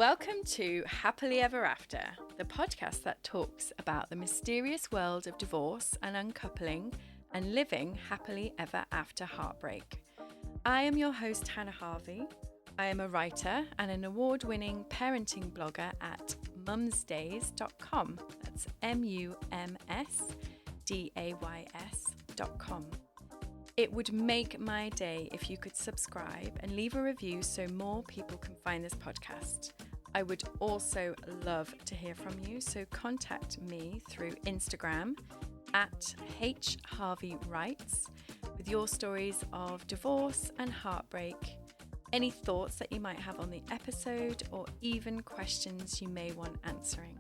Welcome to Happily Ever After, the podcast that talks about the mysterious world of divorce and uncoupling and living happily ever after heartbreak. I am your host, Hannah Harvey. I am a writer and an award-winning parenting blogger at mumsdays.com. That's mumsdays.com. It would make my day if you could subscribe and leave a review so more people can find this podcast. I would also love to hear from you, so contact me through Instagram at hharveyWrites with your stories of divorce and heartbreak, any thoughts that you might have on the episode, or even questions you may want answering.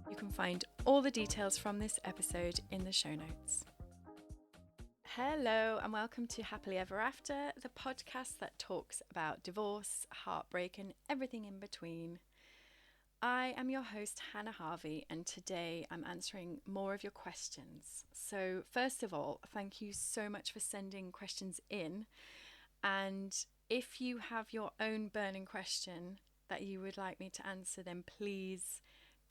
You can find all the details from this episode in the show notes. Hello and welcome to Happily Ever After, the podcast that talks about divorce, heartbreak and everything in between. I am your host, Hannah Harvey, and today I'm answering more of your questions. So first of all, thank you so much for sending questions in. And if you have your own burning question that you would like me to answer, then please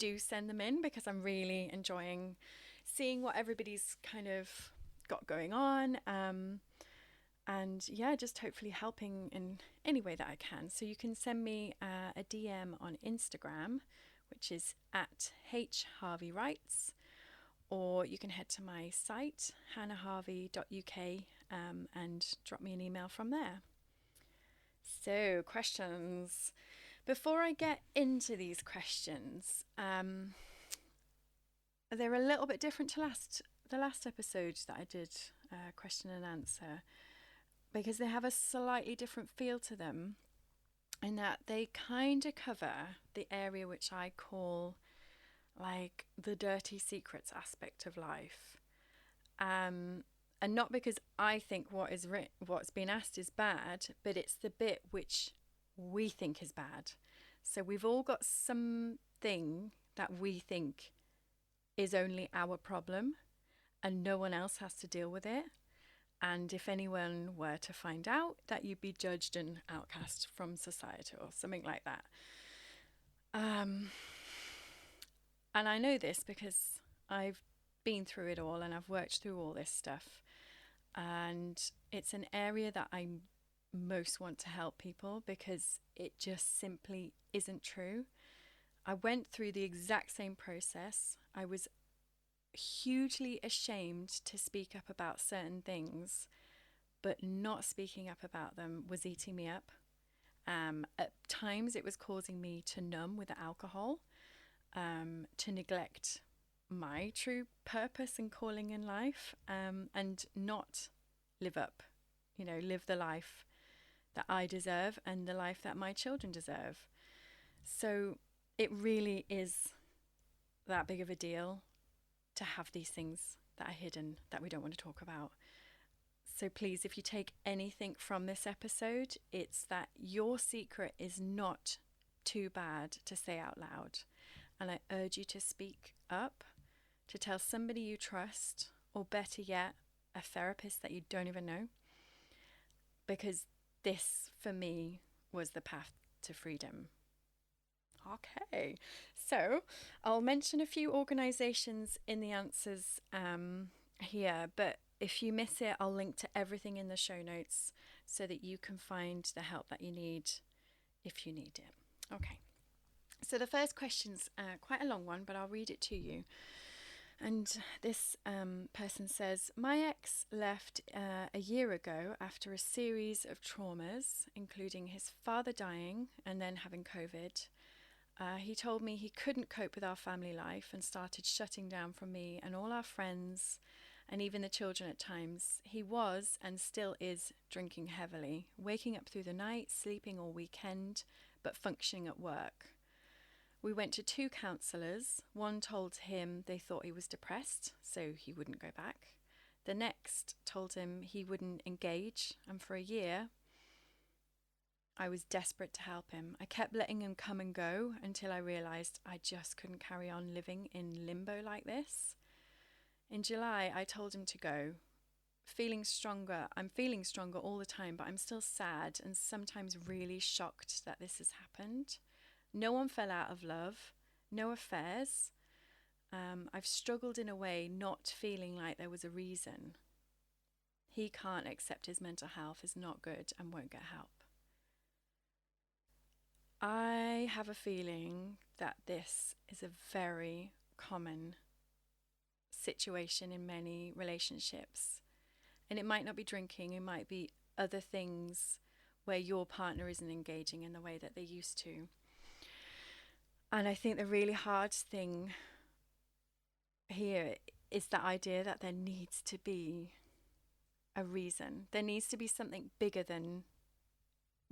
do send them in, because I'm really enjoying seeing what everybody's kind of got going on, and just hopefully helping in any way that I can. So you can send me a DM on Instagram, which is at hharveyWrites, or you can head to my site hannahharvey.uk and drop me an email from there. So questions. Before I get into these questions, they're a little bit different to the last episode that I did, question and answer, because they have a slightly different feel to them, in that they kind of cover the area which I call like the dirty secrets aspect of life, and not because I think what's been asked is bad, but it's the bit which we think is bad. So we've all got something that we think is only our problem, and no one else has to deal with it. And if anyone were to find out, that you'd be judged and outcast from society or something like that. And I know this because I've been through it all and I've worked through all this stuff. And it's an area that I most want to help people, because it just simply isn't true. I went through the exact same process. I was hugely ashamed to speak up about certain things, but not speaking up about them was eating me up. At times it was causing me to numb with alcohol, to neglect my true purpose and calling in life, and not live the life that I deserve and the life that my children deserve. So it really is that big of a deal to have these things that are hidden that we don't want to talk about. So please, if you take anything from this episode, it's that your secret is not too bad to say out loud. And I urge you to speak up, to tell somebody you trust, or better yet, a therapist that you don't even know. Because this, for me, was the path to freedom. Okay, so I'll mention a few organisations in the answers here, but if you miss it, I'll link to everything in the show notes so that you can find the help that you need if you need it. Okay, so the first question's quite a long one, but I'll read it to you. And this person says, my ex left a year ago after a series of traumas, including his father dying and then having COVID. He told me he couldn't cope with our family life and started shutting down from me and all our friends and even the children at times. He was and still is drinking heavily, waking up through the night, sleeping all weekend, but functioning at work. We went to 2 counsellors. One told him they thought he was depressed, so he wouldn't go back. The next told him he wouldn't engage, and for a year, I was desperate to help him. I kept letting him come and go until I realised I just couldn't carry on living in limbo like this. In July, I told him to go. I'm feeling stronger all the time, but I'm still sad and sometimes really shocked that this has happened. No one fell out of love, no affairs. I've struggled in a way not feeling like there was a reason. He can't accept his mental health is not good and won't get help. I have a feeling that this is a very common situation in many relationships. And it might not be drinking, it might be other things where your partner isn't engaging in the way that they used to. And I think the really hard thing here is the idea that there needs to be a reason. There needs to be something bigger than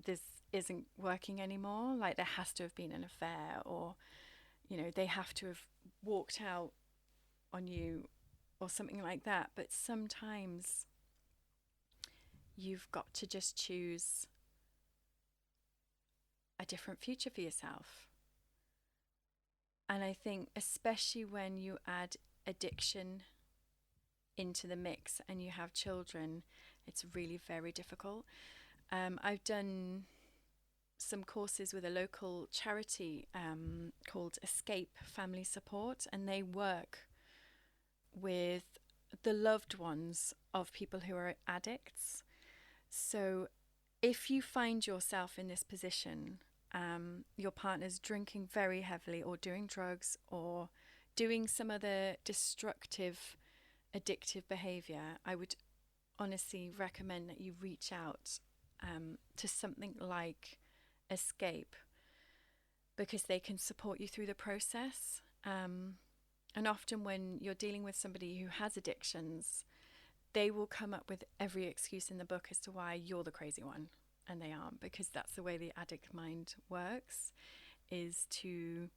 this isn't working anymore. Like there has to have been an affair, or, you know, they have to have walked out on you or something like that. But sometimes you've got to just choose a different future for yourself. And I think especially when you add addiction into the mix and you have children, it's really very difficult. I've done some courses with a local charity called Escape Family Support, and they work with the loved ones of people who are addicts. So if you find yourself in this position, your partner's drinking very heavily or doing drugs or doing some other destructive, addictive behavior, I would honestly recommend that you reach out to something like Escape, because they can support you through the process. And often when you're dealing with somebody who has addictions, they will come up with every excuse in the book as to why you're the crazy one, and they aren't, because that's the way the addict mind works, is to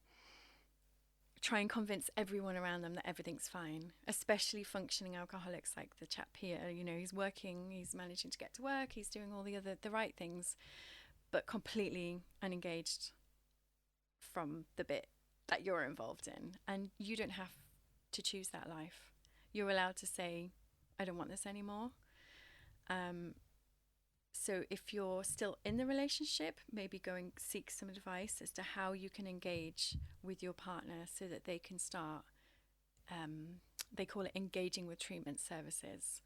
try and convince everyone around them that everything's fine, especially functioning alcoholics like the chap here. You know, he's working, he's managing to get to work, he's doing all the right things, but completely unengaged from the bit that you're involved in. And you don't have to choose that life. You're allowed to say, I don't want this anymore. So if you're still in the relationship, maybe go and seek some advice as to how you can engage with your partner so that they can start, they call it engaging with treatment services,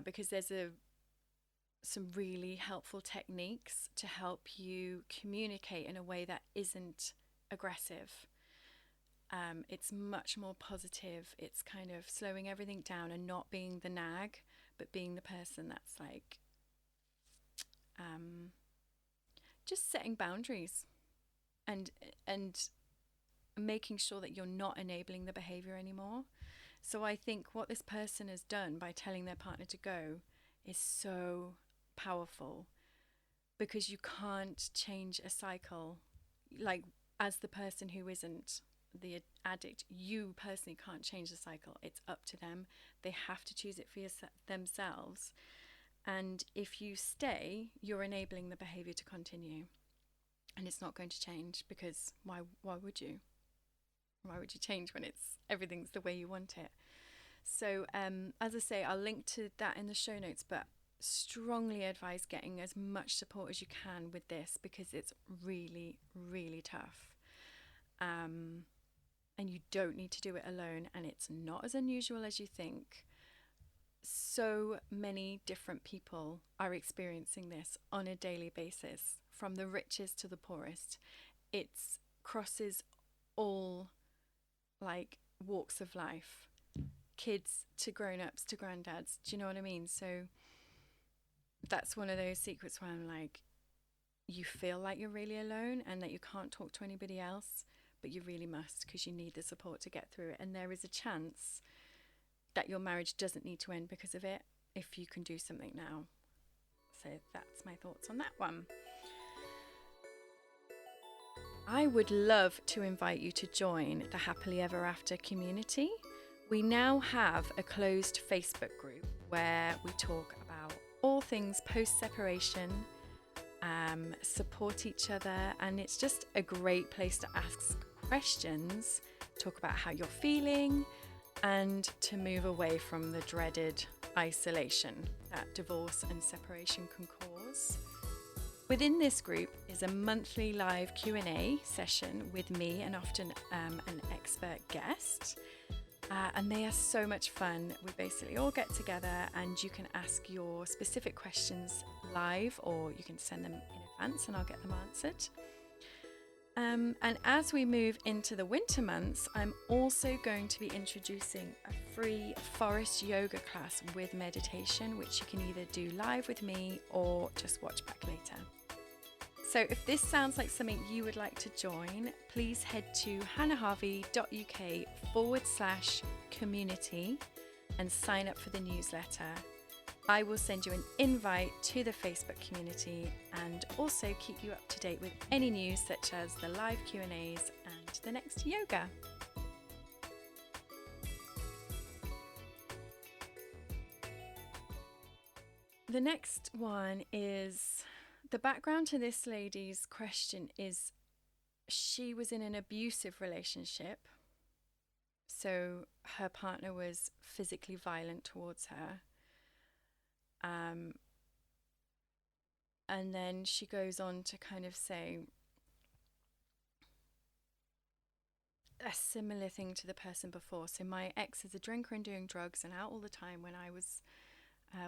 because there's some really helpful techniques to help you communicate in a way that isn't aggressive. It's much more positive. It's kind of slowing everything down and not being the nag, but being the person that's like, just setting boundaries and making sure that you're not enabling the behavior anymore. So I think what this person has done by telling their partner to go is so powerful, because you can't change a cycle. Like, as the person who isn't the addict, you personally can't change the cycle. It's up to them. They have to choose it for themselves. And if you stay, you're enabling the behavior to continue, and it's not going to change, because why would you? Why would you change when everything's the way you want it? So as I say, I'll link to that in the show notes, but strongly advise getting as much support as you can with this, because it's really, really tough. And you don't need to do it alone, and it's not as unusual as you think. So many different people are experiencing this on a daily basis, from the richest to the poorest. It crosses all like walks of life, kids to grown-ups to granddads. Do you know what I mean? So that's one of those secrets where I'm like, you feel like you're really alone and that you can't talk to anybody else, but you really must, because you need the support to get through it. And there is a chance that your marriage doesn't need to end because of it, if you can do something now. So that's my thoughts on that one. I would love to invite you to join the Happily Ever After community. We now have a closed Facebook group where we talk about all things post-separation, support each other, and it's just a great place to ask questions, talk about how you're feeling, and to move away from the dreaded isolation that divorce and separation can cause. Within this group is a monthly live Q&A session with me and often an expert guest. And they are so much fun. We basically all get together and you can ask your specific questions live, or you can send them in advance and I'll get them answered. And as we move into the winter months, I'm also going to be introducing a free forest yoga class with meditation, which you can either do live with me or just watch back later. So if this sounds like something you would like to join, please head to hannahharvey.uk/community and sign up for the newsletter. I will send you an invite to the Facebook community and also keep you up to date with any news such as the live Q&As and the next yoga. The next one is, the background to this lady's question is she was in an abusive relationship. So her partner was physically violent towards her. And then she goes on to kind of say a similar thing to the person before. So my ex is a drinker and doing drugs and out all the time when I was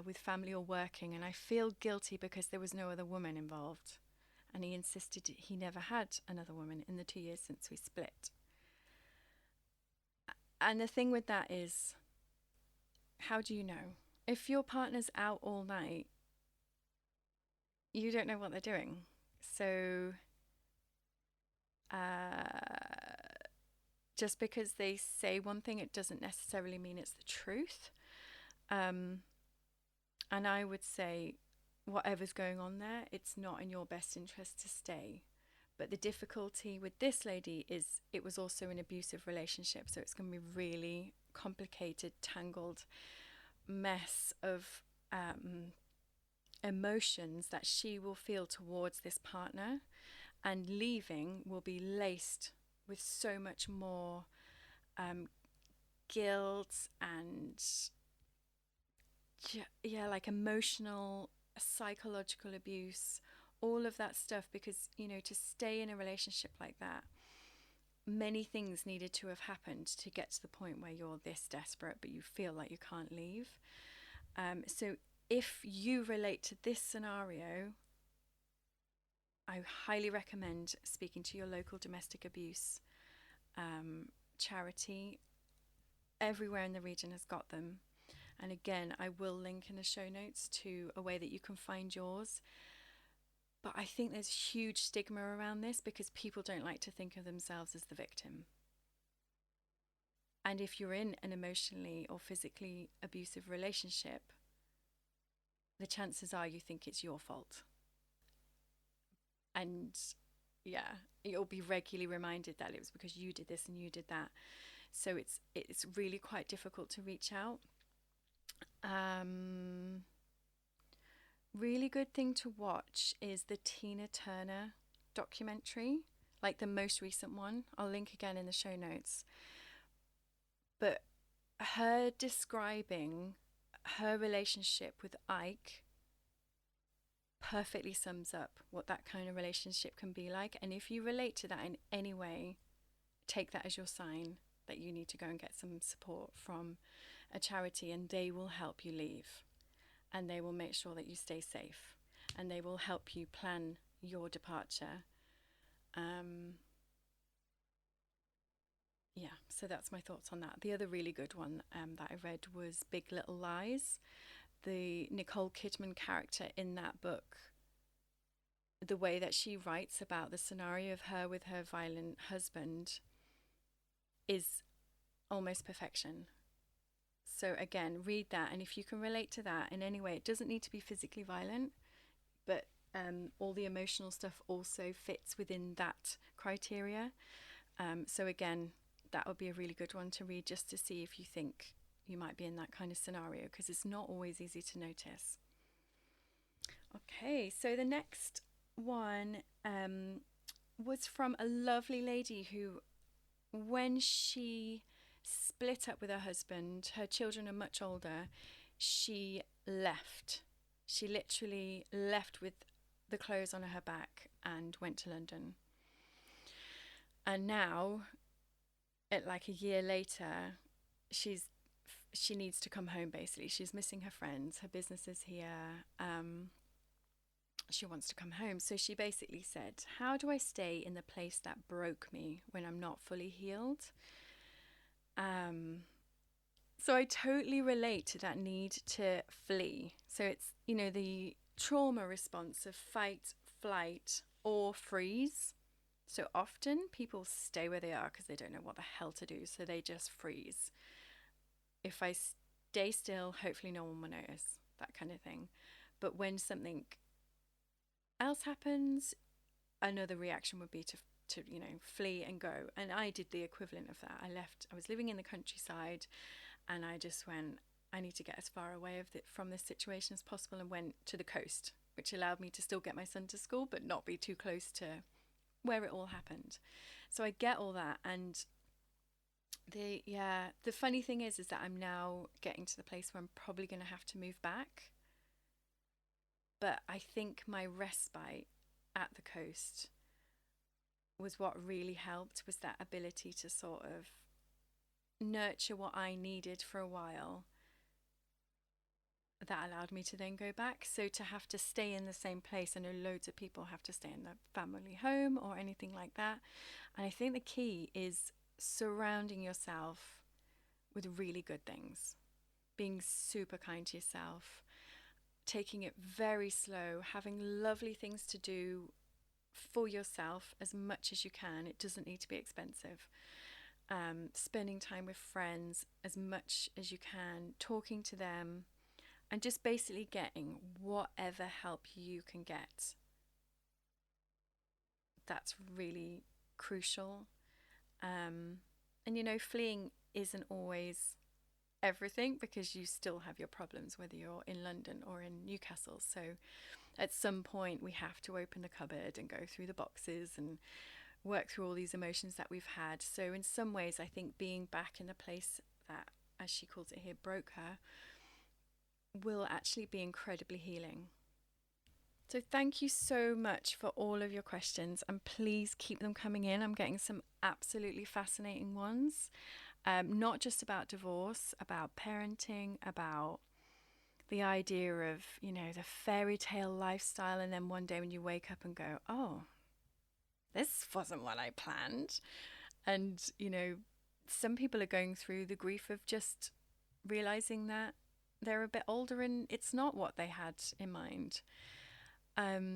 with family or working, and I feel guilty because there was no other woman involved. And he insisted he never had another woman in the 2 years since we split. And the thing with that is, how do you know? If your partner's out all night, you don't know what they're doing. So just because they say one thing, it doesn't necessarily mean it's the truth. And I would say, whatever's going on there, it's not in your best interest to stay. But the difficulty with this lady is it was also an abusive relationship. So it's going to be really complicated, tangled mess of emotions that she will feel towards this partner, and leaving will be laced with so much more guilt and like emotional, psychological abuse, all of that stuff, because to stay in a relationship like that, many things needed to have happened to get to the point where you're this desperate but you feel like you can't leave. So if you relate to this scenario, I highly recommend speaking to your local domestic abuse charity. Everywhere in the region has got them. And again, I will link in the show notes to a way that you can find yours. But I think there's huge stigma around this because people don't like to think of themselves as the victim. And if you're in an emotionally or physically abusive relationship, the chances are you think it's your fault. And you'll be regularly reminded that it was because you did this and you did that. So it's really quite difficult to reach out. Really good thing to watch is the Tina Turner documentary, like the most recent one. I'll link again in the show notes. But her describing her relationship with Ike perfectly sums up what that kind of relationship can be like. And if you relate to that in any way, take that as your sign that you need to go and get some support from a charity, and they will help you leave, and they will make sure that you stay safe, and they will help you plan your departure. So that's my thoughts on that. The other really good one that I read was Big Little Lies. The Nicole Kidman character in that book, the way that she writes about the scenario of her with her violent husband is almost perfection. So again, read that, and if you can relate to that in any way, it doesn't need to be physically violent, but all the emotional stuff also fits within that criteria. So again, that would be a really good one to read, just to see if you think you might be in that kind of scenario, because it's not always easy to notice. Okay, so the next one was from a lovely lady who, when she split up with her husband, her children are much older, she left. She literally left with the clothes on her back and went to London. And now, at like a year later, she needs to come home, basically. She's missing her friends, her business is here. She wants to come home. So she basically said, how do I stay in the place that broke me when I'm not fully healed? So I totally relate to that need to flee. So it's, the trauma response of fight, flight, or freeze. So often people stay where they are because they don't know what the hell to do. So they just freeze. If I stay still, hopefully no one will notice, that kind of thing. But when something else happens, another reaction would be to flee and go. And I did the equivalent of that. I was living in the countryside, and I just went, I need to get as far away from this situation as possible, and went to the coast, which allowed me to still get my son to school but not be too close to where it all happened. So I get all that. And the funny thing is that I'm now getting to the place where I'm probably going to have to move back. But I think my respite at the coast was what really helped, was that ability to sort of nurture what I needed for a while. That allowed me to then go back. So to have to stay in the same place, I know loads of people have to stay in their family home or anything like that. And I think the key is surrounding yourself with really good things, being super kind to yourself, taking it very slow, having lovely things to do for yourself as much as you can. It doesn't need to be expensive. Spending time with friends as much as you can, talking to them, and just basically getting whatever help you can get. That's really crucial. And fleeing isn't always everything, because you still have your problems whether you're in London or in Newcastle. So at some point we have to open the cupboard and go through the boxes and work through all these emotions that we've had. So in some ways, I think being back in a place that, as she calls it here, broke her, will actually be incredibly healing. So thank you so much for all of your questions, and please keep them coming in. I'm getting some absolutely fascinating ones, not just about divorce, about parenting, about the idea of, the fairy tale lifestyle, and then one day when you wake up and go, oh, this wasn't what I planned. And, some people are going through the grief of just realizing that they're a bit older and it's not what they had in mind.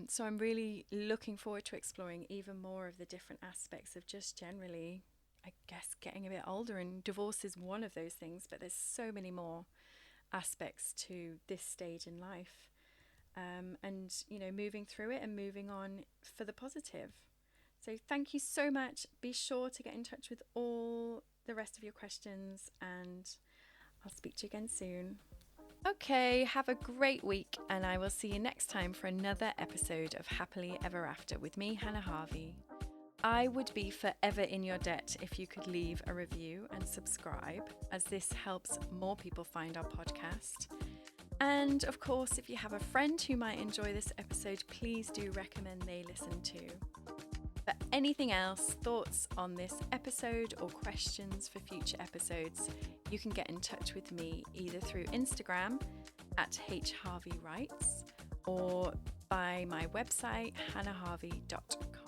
So I'm really looking forward to exploring even more of the different aspects of just generally, I guess, getting a bit older. And divorce is one of those things, but there's so many more aspects to this stage in life. And, moving through it and moving on for the positive. So thank you so much. Be sure to get in touch with all the rest of your questions, and I'll speak to you again soon. Okay, have a great week, and I will see you next time for another episode of Happily Ever After with me, Hannah Harvey. I would be forever in your debt if you could leave a review and subscribe, as this helps more people find our podcast. And of course, if you have a friend who might enjoy this episode, please do recommend they listen too. For anything else, thoughts on this episode, or questions for future episodes, you can get in touch with me either through Instagram at hharveywrites or by my website hannahharvey.com.